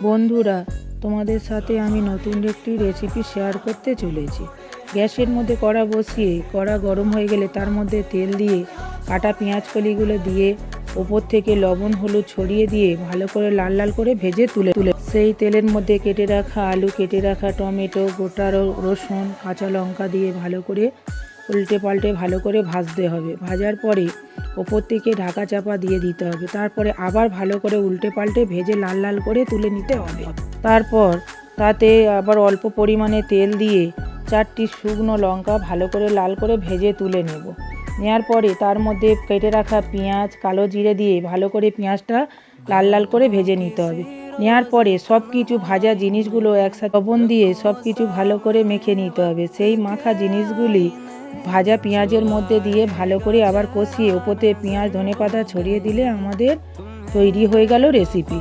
বন্ধুরা, তোমাদের সাথে আমি নতুন একটি রেসিপি শেয়ার করতে চলেছি। গ্যাসের মধ্যে কড়া বসিয়ে কড়া গরম হয়ে গেলে তার মধ্যে তেল দিয়ে কাটা পেঁয়াজ কলিগুলো দিয়ে ওপর থেকে লবণ হলুদ ছড়িয়ে দিয়ে ভালো করে লাল লাল করে ভেজে তুলে সেই তেলের মধ্যে কেটে রাখা আলু, কেটে রাখা টমেটো, গোটা রসুন, কাঁচা লঙ্কা দিয়ে ভালো করে উল্টে পাল্টে ভালো করে ভাজতে হবে। ভাজার পরে ওপর থেকে ঢাকা চাপা দিয়ে দিতে হবে। তারপরে আবার ভালো করে উল্টে পাল্টে ভেজে লাল লাল করে তুলে নিতে হবে। তারপর তাতে আবার অল্প পরিমাণে তেল দিয়ে 4টি শুকনো লঙ্কা ভালো করে লাল করে ভেজে তুলে নেওয়ার পরে তার মধ্যে কেটে রাখা পেঁয়াজ, কালো জিরে দিয়ে ভালো করে পেঁয়াজটা লাল লাল করে ভেজে নিতে হবে। নেওয়ার পরে সব কিছু ভাজা জিনিসগুলো একসাথে লবণ দিয়ে সব কিছু ভালো করে মেখে নিতে হবে। সেই মাখা জিনিসগুলি ভাজা পেঁয়াজের মধ্যে দিয়ে ভালো করে আবার কষিয়ে ওপরে পেঁয়াজ ধনেপাতা ছড়িয়ে দিলে আমাদের তৈরি হয়ে গেল রেসিপি।